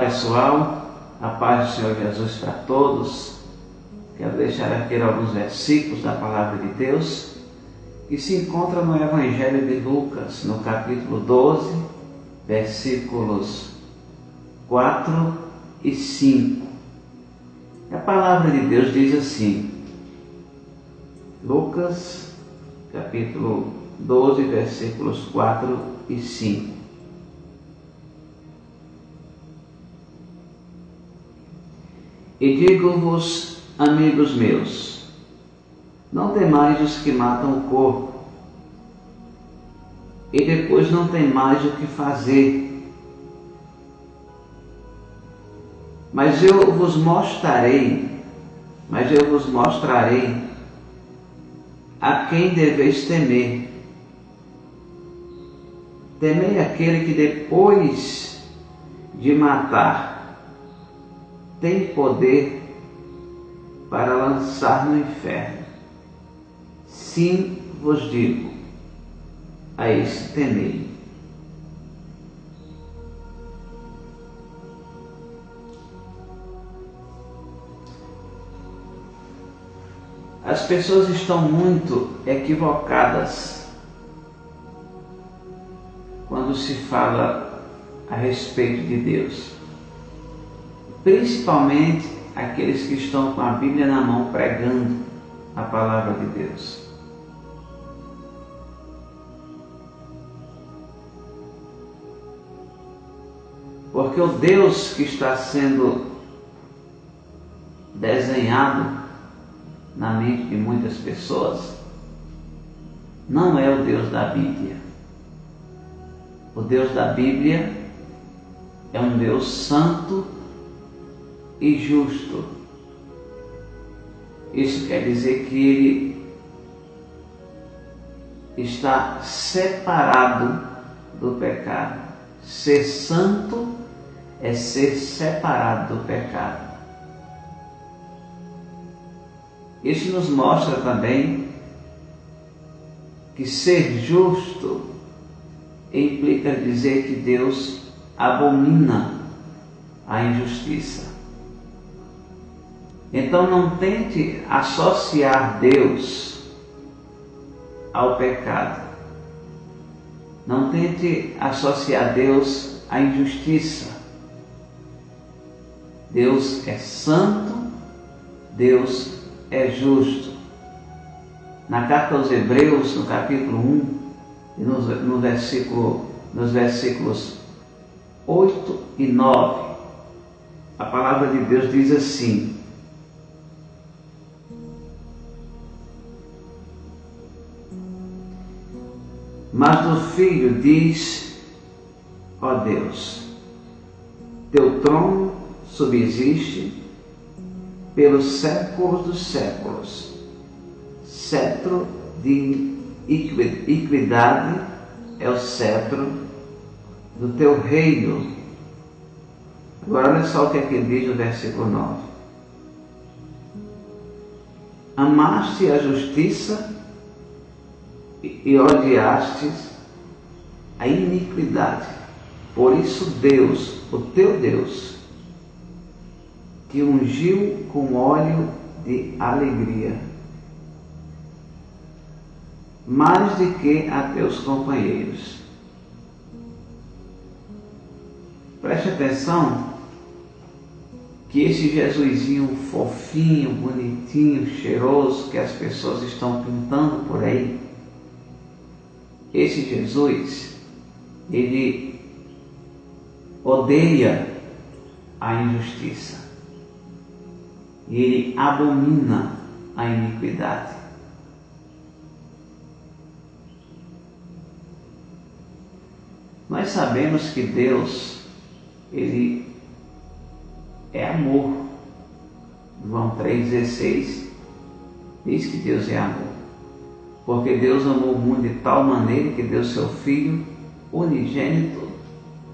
pessoal, a paz do Senhor Jesus para todos. Quero deixar aqui alguns versículos da Palavra de Deus que se encontram no Evangelho de Lucas, no capítulo 12, versículos 4 e 5. A Palavra de Deus diz assim, Lucas, capítulo 12, versículos 4 e 5. E digo-vos, amigos meus, não temais os que matam o corpo, e depois não tem mais o que fazer. Mas eu vos mostrarei a quem deveis temer. Temei aquele que depois de matar tem poder para lançar no inferno. Sim, vos digo, a esse temei. As pessoas estão muito equivocadas quando se fala a respeito de Deus. Principalmente aqueles que estão com a Bíblia na mão pregando a palavra de Deus. Porque o Deus que está sendo desenhado na mente de muitas pessoas não é o Deus da Bíblia. O Deus da Bíblia é um Deus santo e justo. Isso quer dizer que ele está separado do pecado. Ser santo é ser separado do pecado. Isso nos mostra também que ser justo implica dizer que Deus abomina a injustiça. Então não tente associar Deus ao pecado. Não tente associar Deus à injustiça. Deus é santo, Deus é justo. Na carta aos Hebreus, no capítulo 1, e nos versículos 8 e 9, a palavra de Deus diz assim: mas do Filho diz, ó Deus, teu trono subsiste pelos séculos dos séculos, cetro de equidade é o cetro do teu reino. Agora olha só o que é que diz no versículo 9. Amaste a justiça e odiastes a iniquidade. Por isso Deus, o teu Deus, te ungiu com óleo de alegria, mais do que a teus companheiros. Preste atenção que esse Jesusinho fofinho, bonitinho, cheiroso que as pessoas estão pintando por aí, esse Jesus, ele odeia a injustiça e ele abomina a iniquidade. Nós sabemos que Deus, ele é amor. João 3,16 diz que Deus é amor. Porque Deus amou o mundo de tal maneira que deu seu Filho unigênito,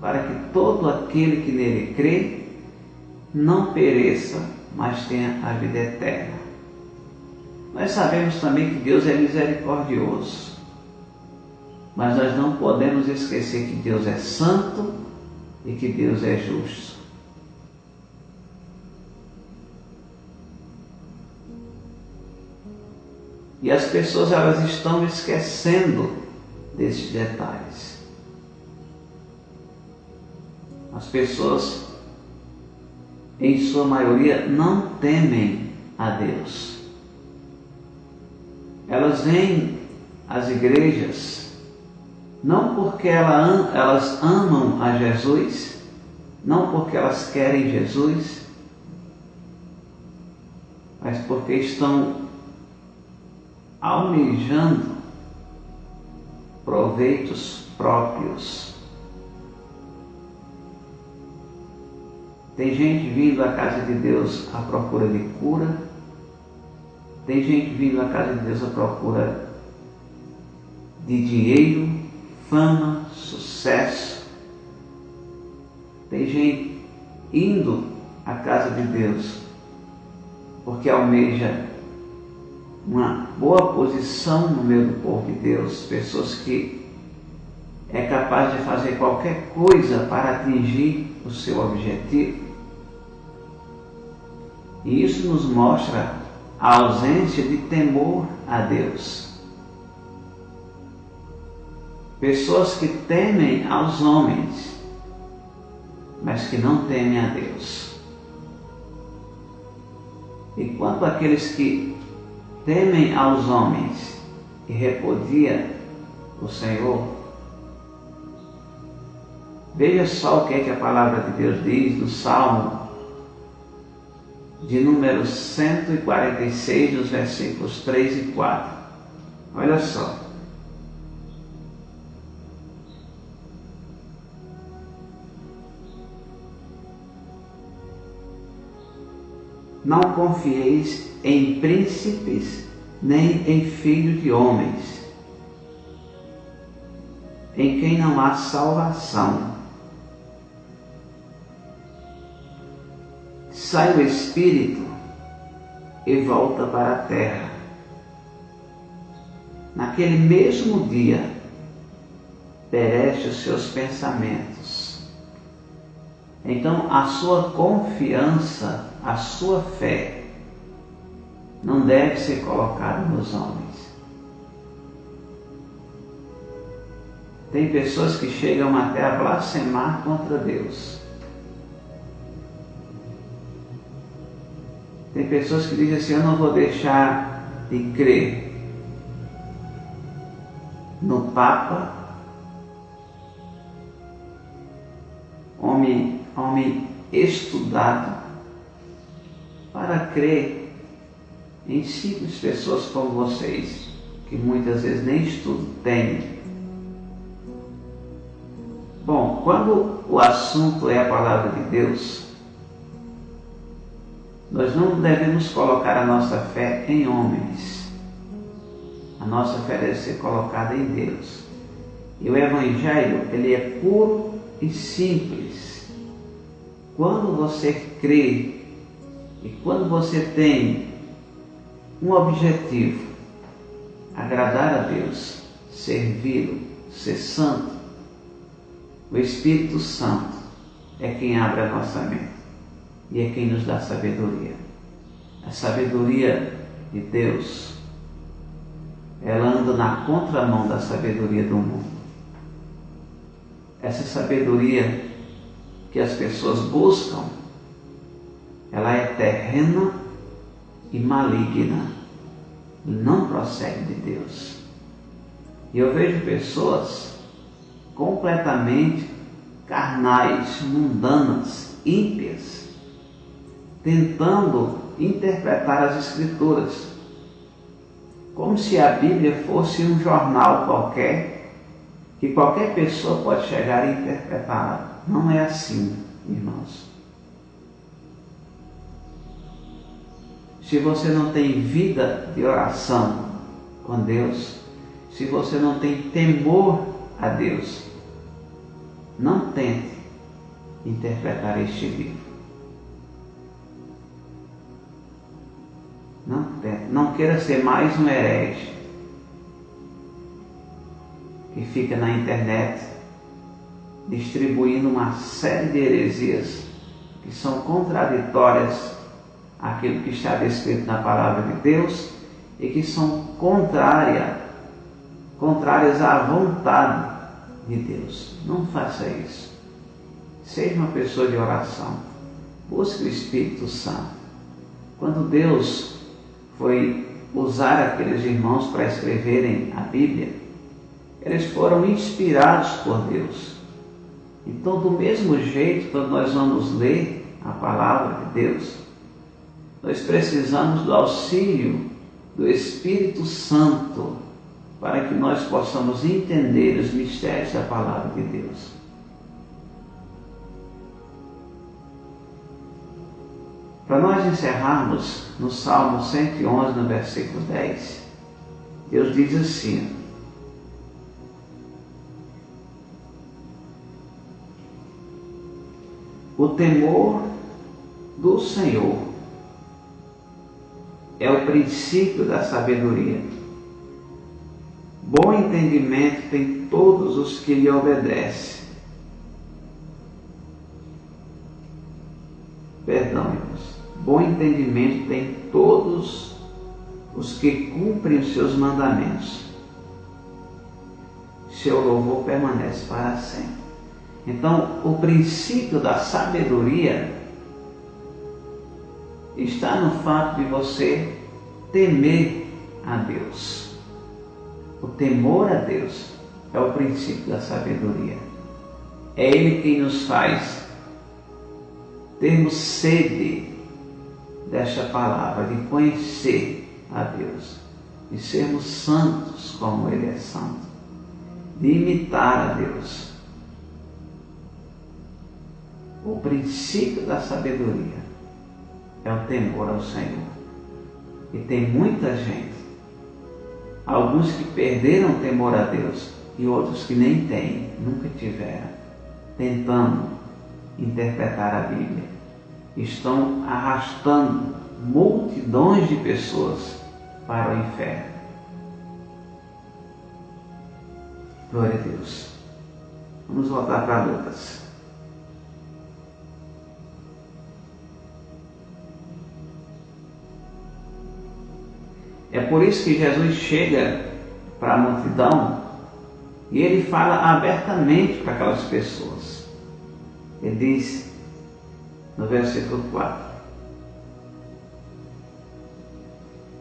para que todo aquele que nele crê não pereça, mas tenha a vida eterna. Nós sabemos também que Deus é misericordioso, mas nós não podemos esquecer que Deus é santo e que Deus é justo. E as pessoas elas estão esquecendo desses detalhes. As pessoas, em sua maioria, não temem a Deus. Elas vêm às igrejas não porque elas amam a Jesus, não porque elas querem Jesus, mas porque estão almejando proveitos próprios. Tem gente vindo à casa de Deus à procura de cura, tem gente vindo à casa de Deus à procura de dinheiro, fama, sucesso. Tem gente indo à casa de Deus porque almeja uma boa posição no meio do povo de Deus, pessoas que é capaz de fazer qualquer coisa para atingir o seu objetivo. E isso nos mostra a ausência de temor a Deus. Pessoas que temem aos homens, mas que não temem a Deus. Enquanto aqueles que temem aos homens e repudiam o Senhor, veja só o que é que a palavra de Deus diz no Salmo de número 146, nos versículos 3 e 4. Olha só. Não confieis em príncipes, nem em filhos de homens, em quem não há salvação. Sai o espírito e volta para a terra. Naquele mesmo dia, perece os seus pensamentos. Então, a sua confiança, a sua fé, não deve ser colocada nos homens. Tem pessoas que chegam até a blasfemar contra Deus. Tem pessoas que dizem assim: eu não vou deixar de crer no Papa, homem estudado, para crer em simples pessoas como vocês, que muitas vezes nem estudo têm. Bom, quando o assunto é a palavra de Deus, nós não devemos colocar a nossa fé em homens. A nossa fé deve ser colocada em Deus. E o Evangelho, ele é puro e simples. Quando você crê e quando você tem um objetivo, agradar a Deus, servi-lo, ser santo, o Espírito Santo é quem abre a nossa mente e é quem nos dá sabedoria. A sabedoria de Deus, ela anda na contramão da sabedoria do mundo. Essa sabedoria que as pessoas buscam, ela é terrena e maligna, e não procede de Deus. E eu vejo pessoas completamente carnais, mundanas, ímpias, tentando interpretar as Escrituras como se a Bíblia fosse um jornal qualquer, que qualquer pessoa pode chegar e interpretá-la. Não é assim, irmãos. Se você não tem vida de oração com Deus, se você não tem temor a Deus, não tente interpretar este livro. Não tente. Não queira ser mais um herege que fica na internet distribuindo uma série de heresias que são contraditórias àquilo que está descrito na palavra de Deus e que são contrárias à vontade de Deus. Não faça isso. Seja uma pessoa de oração. Busque o Espírito Santo. Quando Deus foi usar aqueles irmãos para escreverem a Bíblia, eles foram inspirados por Deus. Então, do mesmo jeito, quando nós vamos ler a palavra de Deus, nós precisamos do auxílio do Espírito Santo para que nós possamos entender os mistérios da palavra de Deus. Para nós encerrarmos, no Salmo 111, no versículo 10, Deus diz assim: o temor do Senhor é o princípio da sabedoria. Bom entendimento tem todos os que lhe obedecem. Perdão, irmãos. Bom entendimento tem todos os que cumprem os seus mandamentos. Seu louvor permanece para sempre. Então, o princípio da sabedoria está no fato de você temer a Deus. O temor a Deus é o princípio da sabedoria. É Ele quem nos faz termos sede desta palavra, de conhecer a Deus, de sermos santos como Ele é santo, de imitar a Deus. O princípio da sabedoria é o temor ao Senhor. E tem muita gente, alguns que perderam o temor a Deus e outros que nem têm, nunca tiveram, tentando interpretar a Bíblia. Estão arrastando multidões de pessoas para o inferno. Glória a Deus. Vamos voltar para Lucas. É por isso que Jesus chega para a multidão e ele fala abertamente para aquelas pessoas. Ele diz no versículo 4: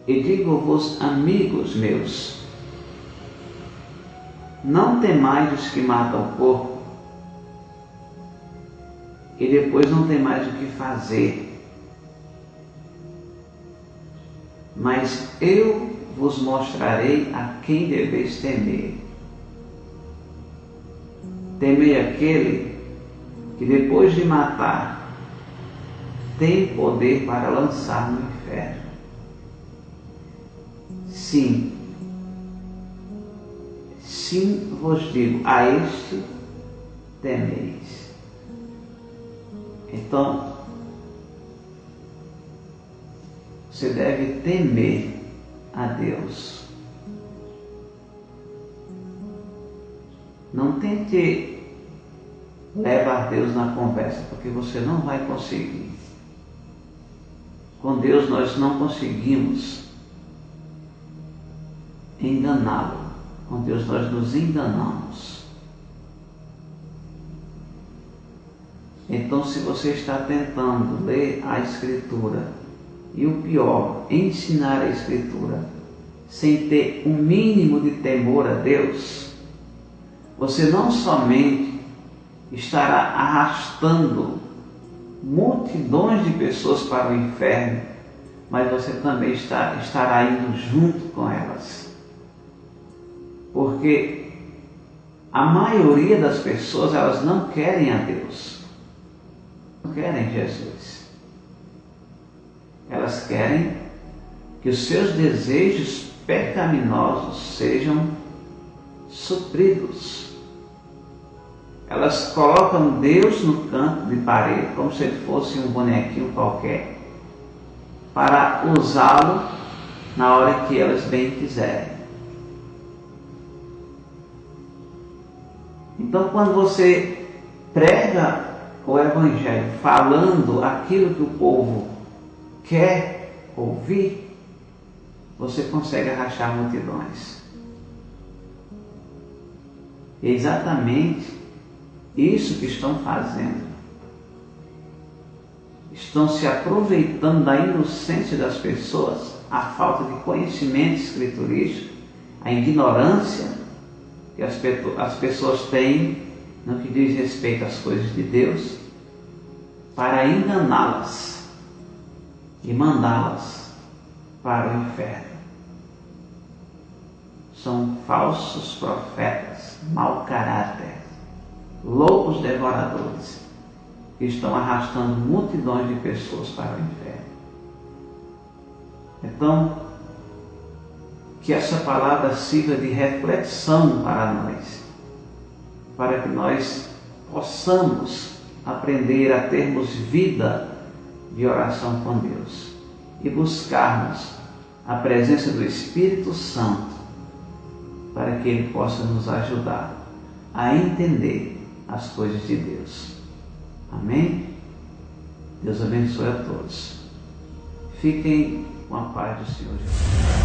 e digo-vos, amigos meus, não temais os que matam o corpo e depois não tem mais o que fazer. Mas eu vos mostrarei a quem deveis temer. Temei aquele que depois de matar tem poder para lançar no inferno. Sim, sim vos digo, a este temeis. Então, você deve temer a Deus. Não tente levar Deus na conversa, porque você não vai conseguir. Com Deus nós não conseguimos enganá-lo. Com Deus nós nos enganamos. Então, se você está tentando ler a Escritura, e o pior, ensinar a Escritura, sem ter um mínimo de temor a Deus, você não somente estará arrastando multidões de pessoas para o inferno, mas você também estará indo junto com elas. Porque a maioria das pessoas, elas não querem a Deus, não querem Jesus. Elas querem que os seus desejos pecaminosos sejam supridos. Elas colocam Deus no canto de parede, como se ele fosse um bonequinho qualquer, para usá-lo na hora que elas bem quiserem. Então, quando você prega o Evangelho falando aquilo que o povo quer ouvir, você consegue arrastar multidões. É exatamente isso que estão fazendo. Estão se aproveitando da inocência das pessoas, a falta de conhecimento escriturístico, a ignorância que as pessoas têm no que diz respeito às coisas de Deus, para enganá-las e mandá-las para o inferno. São falsos profetas, mau caráter, loucos devoradores, que estão arrastando multidões de pessoas para o inferno. Então, que essa palavra sirva de reflexão para nós, para que nós possamos aprender a termos vida de oração com Deus e buscarmos a presença do Espírito Santo para que Ele possa nos ajudar a entender as coisas de Deus. Amém? Deus abençoe a todos. Fiquem com a paz do Senhor Jesus.